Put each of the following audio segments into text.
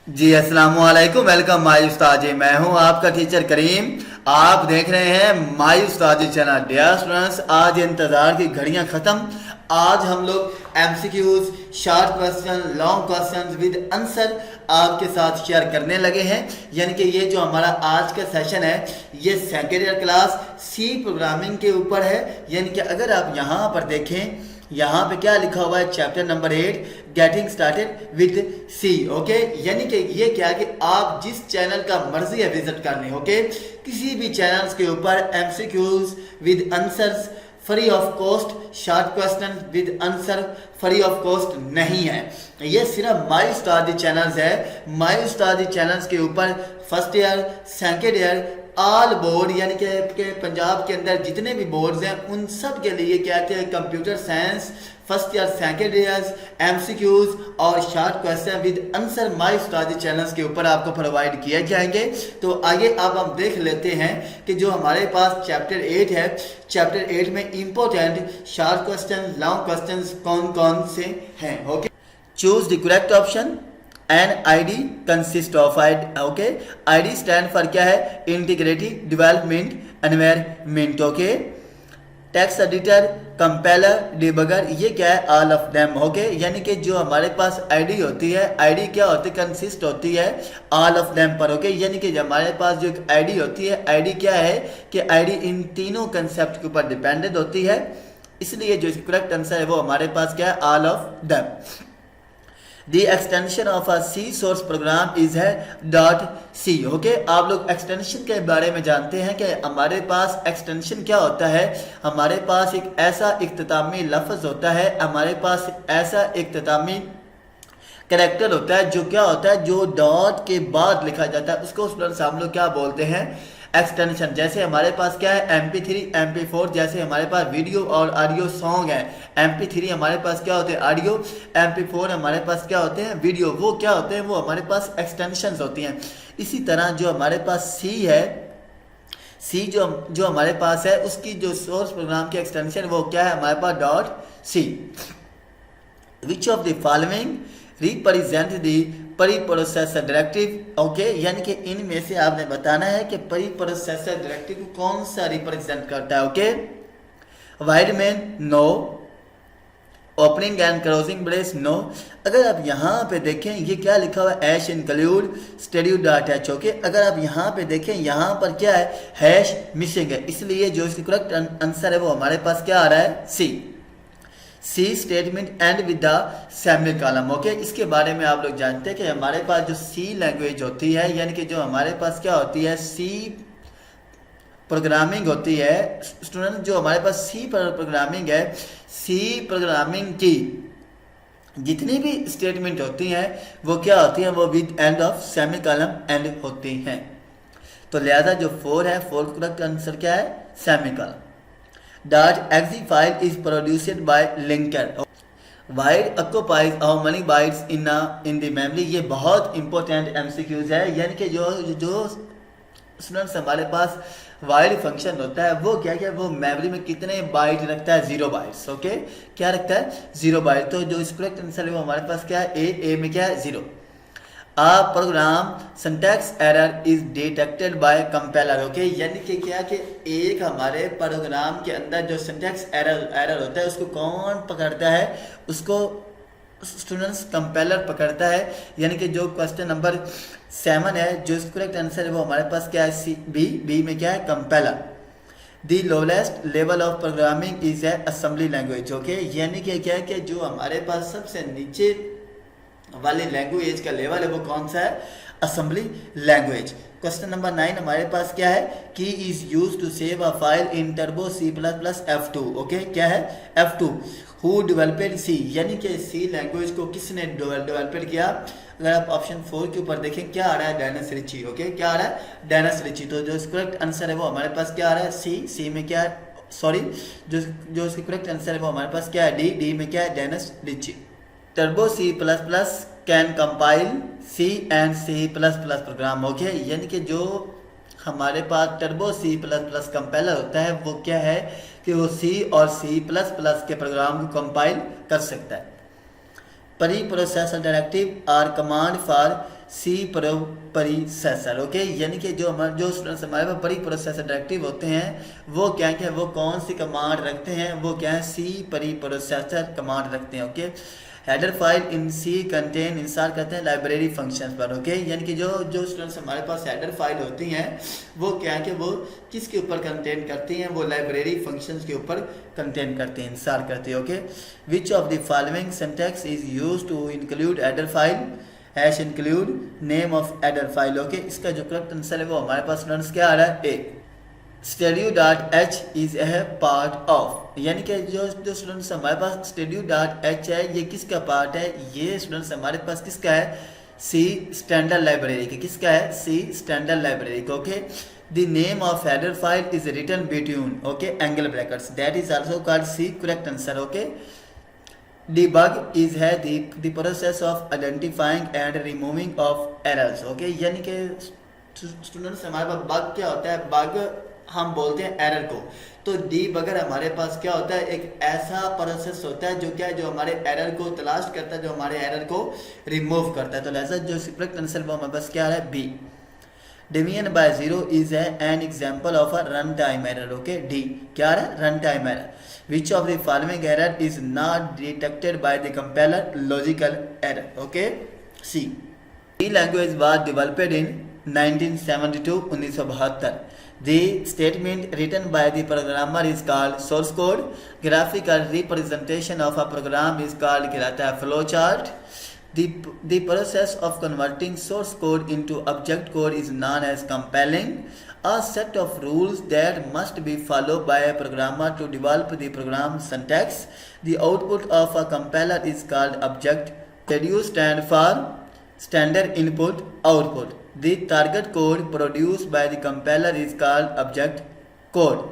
जी अस्सलाम वालेकुम। Welcome my Ustadi. मैं हूं आपका टीचर करीम। आप देख रहे हैं my Ustadi channel. Dear students, आज इंतज़ार की घड़ियां ख़त्म। आज हम लोग MCQs, short question, long question with answer आपके साथ शेयर करने लगे हैं। यानी कि ये जो हमारा आज का सेशन है ये second year class C programming के ऊपर है। यानी कि अगर आप यहाँ पर देखें, यहाँ पे क्या लिखा हुआ है, chapter number 8 getting started with C. Okay, यानी कि ये क्या है कि आप जिस चैनल का मर्जी है विजिट करने, ओके, किसी भी चैनल्स के ऊपर MCQs with answers free of cost, short question with answer free of cost नहीं है। ये सिर्फ माय उस्तादी चैनल्स है। माय उस्तादी चैनल्स के ऊपर first year, second year, all board यानी कि पंजाब के अंदर जितने भी बोर्ड्स हैं उन सब के लिए क्या कहते हैं, computer science first year, second year, MCQs और short question with answer my Ustadi channels के ऊपर आपको प्रोवाइड किए जाएंगे। तो आइए अब हम देख लेते हैं कि जो हमारे पास चैप्टर 8 है, चैप्टर 8 में important short question, long question कौन कौन से हैं। Okay, choose the correct option. An ID consist of okay, ID stand for क्या है, integrated development environment. Okay, text editor, compiler, debugger, ये क्या है, ऑल ऑफ देम। ओके, यानी कि जो हमारे पास ID होती है, ID क्या होती है, कंसिस्ट होती है ऑल ऑफ देम पर। ओके, यानी कि हमारे पास जो ID होती है, ID क्या है कि ID इन तीनों कंसेप्ट के ऊपर डिपेंडेंट होती है, इसलिए जो करेक्ट आंसर है वो हमारे पास क्या है, all of them. The extension of a C source program is है .c। ओके, आप लोग एक्सटेंशन के बारे में जानते हैं कि हमारे पास एक्सटेंशन क्या होता है। हमारे पास एक ऐसा इख्तितामी लफ्ज़ होता है, हमारे पास ऐसा इख्तितामी कैरेक्टर होता है जो क्या होता है, जो डॉट के बाद लिखा जाता है, उसको स्टूडेंट्स हम लोग क्या बोलते हैं, एक्सटेंशन। जैसे हमारे पास क्या है, MP3, MP4, जैसे हमारे पास वीडियो और ऑडियो सॉन्ग है। MP3 हमारे पास क्या होते हैं, ऑडियो, MP4 हमारे पास क्या होते हैं, वीडियो। वो क्या होते हैं, वो हमारे पास एक्सटेंशंस होती हैं। इसी तरह जो हमारे पास C है, C जो हमारे पास है, उसकी जो सोर्स प्रोग्राम की एक्सटेंशन वो क्या है, हमारे पास .c। Which of the following represent the pre processor directive. Okay, यानी कि इनमें से आपने बताना है कि प्री प्रोसेसर डायरेक्टिव कौन सा रिप्रेजेंट करता है। ओके, वाइड मेन नो, ओपनिंग एंड क्लोजिंग ब्रेस नो। अगर आप यहाँ पे देखें, ये क्या लिखा हुआ है, हैश इंक्लूड स्टडी.h। ओके, अगर आप यहाँ पे देखें, यहाँ पर क्या है, हैश मिसिंग है, इसलिए जो इसका करेक्ट आंसर है वो हमारे पास क्या आ रहा है, C statement end with the semicolon. Okay, इसके बारे में आप लोग जानते हैं कि हमारे पास जो सी लैंग्वेज होती है, यानी कि जो हमारे पास क्या होती है, सी प्रोग्रामिंग होती है। स्टूडेंट, जो हमारे पास सी प्रोग्रामिंग है, सी प्रोग्रामिंग की जितनी भी स्टेटमेंट होती हैं वो क्या होती हैं, वो with end of semicolon and होती हैं। तो लिहाजा जो 4 है, 4 का करेक्ट आंसर क्या है, semicolon. .exe file is produced by linker. Wide occupies how many bytes in the memory। ये बहुत इंपॉर्टेंट MCQs है। यानी कि जो स्टूडेंट्स हमारे पास वाइड फंक्शन होता है वो क्या क्या, वो मेमोरी में कितने बाइट रखता है, 0 बाइट्स। ओके, क्या रखता है, 0 बाइट। तो जो करेक्ट आंसर है वो हमारे पास क्या है, ए में क्या है, 0। A program syntax error is detected by compiler। Okay, यानी कि क्या कि एक हमारे प्रोग्राम के अंदर जो सिंटैक्स एरर होता है उसको कौन पकड़ता है, उसको स्टूडेंट्स कंपाइलर पकड़ता है। यानी कि जो क्वेश्चन नंबर 7 है, जो करेक्ट आंसर है वो हमारे पास क्या है, बी में क्या है, compiler. The lowest level of programming is a assembly language. Okay, यानी कि क्या है कि जो हमारे पास सबसे नीचे वाले लैंग्वेज का लेवल है वो कौन सा है, असेंबली लैंग्वेज। क्वेश्चन नंबर 9 हमारे पास क्या है, key is use to save a file in Turbo C++ F2। Okay, क्या है, F2। हु डेवलपेड सी, यानी कि सी लैंग्वेज को किसने डेवलपेड किया। अगर आप ऑप्शन 4 के ऊपर देखें, क्या आ रहा है, डेनिस रिची। ओके, क्या आ रहा है, डेनिस रिची। तो जो करेक्ट आंसर है वो हमारे पास क्या आ रहा है, सी में क्या है, सॉरी, जो इसका करेक्ट आंसर है वो हमारे पास क्या है, डी में क्या है, Dennis Ritchie. Turbo C++ can compile C and C++ program. Okay, यानी कि जो हमारे पास टर्बो C++ कंपाइलर होता है वो क्या है कि वो C और C++ के प्रोग्राम को कंपाइल कर सकता है। Preprocessor directive are command for C processor. Okay, यानी कि जो स्टूडेंट्स हमारे पास प्री प्रोसेसर डायरेक्टिव होते हैं वो क्या क्या वो कौन सी कमांड रखते हैं, वो क्या है सी प्री प्रोसेसर कमांड रखते हैं। Okay, header file in C contain install करते हैं लाइब्रेरी फंक्शंस पर। ओके, यानी कि जो स्टूडेंट्स हमारे पास हेडर फाइल होती हैं वो क्या है कि वो किसके ऊपर कंटेन करती हैं, वो लाइब्रेरी फंक्शंस के ऊपर कंटेन करते हैं, इंस्टॉल करते हैं। Okay, which of the following syntax is used to include header file hash include name of header file. Okay, इसका जो करेक्ट आंसर है वो हमारे पास स्टूडेंट्स क्या आ रहा है, ए studio.h is a part of, यानी कि जो स्टूडेंट्स हमारे पास studio.h है ये किसका पार्ट है, ये स्टूडेंट्स हमारे पास किसका है, सी स्टैंडर्ड लाइब्रेरी का। किसका है, सी स्टैंडर्ड लाइब्रेरी का। Okay, the name of header file is written between okay angle brackets, that is also called C correct answer. Okay, debug is है the process of identifying and removing of errors। Okay, यानी कि students हमारे पास bug क्या होता है, bug हम बोलते हैं एरर को। तो डीबगर हमारे पास क्या होता है, एक ऐसा प्रोसेस होता है जो क्या है, जो हमारे एरर को तलाश करता है, जो हमारे एरर को रिमूव करता है। तो लिहाजा जो करेक्ट आंसर वो हमारे पास क्या है, B division by zero is an example of a run time error. Okay, D क्या है, run time error. Which of the following error is not detected by the compiler, logical error. Okay, C language was developed in 1972 1972। The statement written by the programmer is called source code. Graphical representation of a program is called कहलाता है flowchart. The process of converting source code into object code is known as compiling. A set of rules that must be followed by a programmer to develop the program syntax. The output of a compiler is called object. STU stand for standard input output. The target code produced by the compiler is called object code.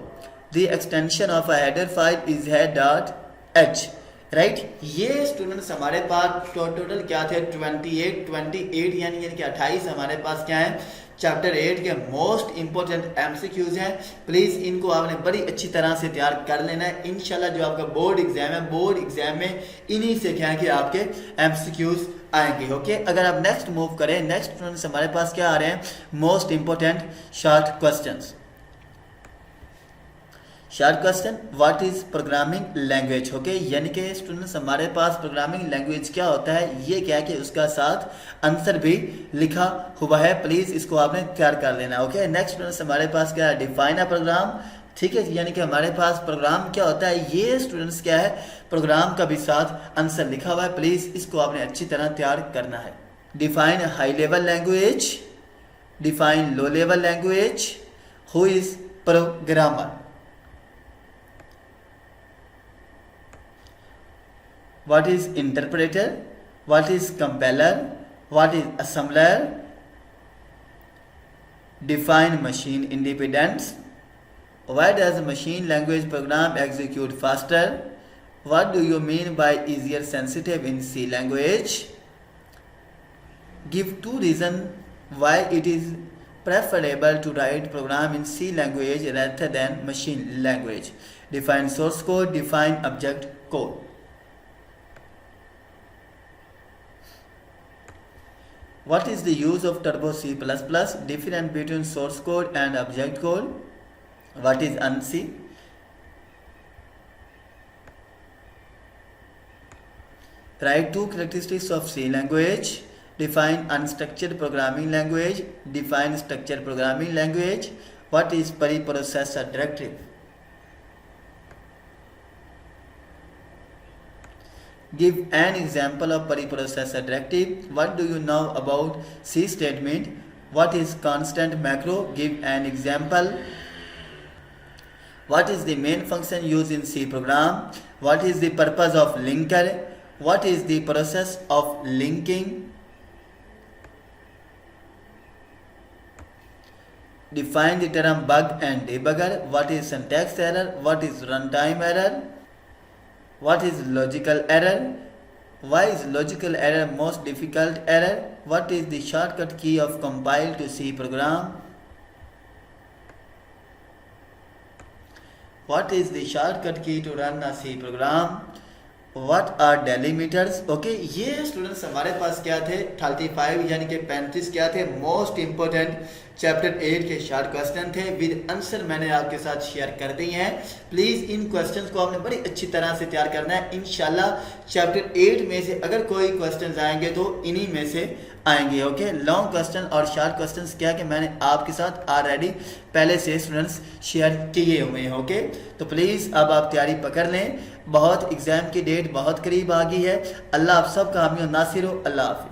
The extension of a header file is head.h. Right, ये students हमारे पास total क्या थे, 28 यानी कि 28 हमारे पास क्या है, चैप्टर 8 के मोस्ट इंपॉर्टेंट एमसीक्यूज हैं। प्लीज़ इनको आपने बड़ी अच्छी तरह से तैयार कर लेना है। इंशाल्लाह जो आपका बोर्ड एग्जाम है, बोर्ड एग्जाम में इन्हीं से क्या है कि आपके एमसीक्यूज आएंगे। ओके, अगर आप नेक्स्ट मूव करें, नेक्स्ट स्टूडेंट्स हमारे पास क्या आ रहे हैं, most important short questions. Short question, what is programming language. Okay, यानी कि स्टूडेंट्स हमारे पास प्रोग्रामिंग लैंग्वेज क्या होता है, ये क्या है कि उसका साथ आंसर भी लिखा हुआ है। प्लीज इसको आपने तैयार कर लेना। ओके, नेक्स्ट स्टूडेंट्स हमारे पास क्या है, डिफाइन अ प्रोग्राम। ठीक है, यानी कि हमारे पास प्रोग्राम क्या होता है, ये स्टूडेंट्स क्या है, प्रोग्राम का भी साथ आंसर लिखा हुआ है। प्लीज इसको आपने अच्छी तरह तैयार करना है। Define high level language, define low level language, who is programmer. What is interpreter? What is compiler? What is assembler? Define machine independence. Why does machine language program execute faster? What do you mean by easier sensitive in C language? Give 2 reasons why it is preferable to write program in C language rather than machine language. Define source code. Define object code. What is the use of Turbo C++? Difference between source code and object code. What is ANSI? Write 2 characteristics of C language. Define unstructured programming language. Define structured programming language. What is preprocessor directive? Give an example of preprocessor directive. What do you know about C statement? What is constant macro? Give an example. What is the main function used in C program? What is the purpose of linker? What is the process of linking? Define the term bug and debugger. What is syntax error? What is runtime error? What is logical error? Why is logical error most difficult error? What is the shortcut key of compile to C program? What is the shortcut key to run a C program? What are delimiters. Okay, ये students हमारे पास क्या थे 35 यानी कि 35 क्या थे most important chapter 8 के शॉर्ट क्वेश्चन थे विद आंसर मैंने आपके साथ शेयर कर दिए हैं। प्लीज़ इन क्वेश्चंस को आपने बड़ी अच्छी तरह से तैयार करना है। इंशाल्लाह चैप्टर 8 में से अगर कोई क्वेश्चंस आएंगे तो इन्हीं में से आएंगे। ओके, लॉन्ग क्वेश्चन और शॉर्ट क्वेश्चंस क्या कि मैंने आपके साथ ऑलरेडी पहले से स्टूडेंट्स शेयर किए हुए हैं। ओके, तो प्लीज़ अब आप तैयारी पकड़ लें, बहुत एग्ज़ाम की डेट बहुत करीब आ गई है। अल्लाह आप सबका हामी और नासिर हो। अल्लाह हाफिज़।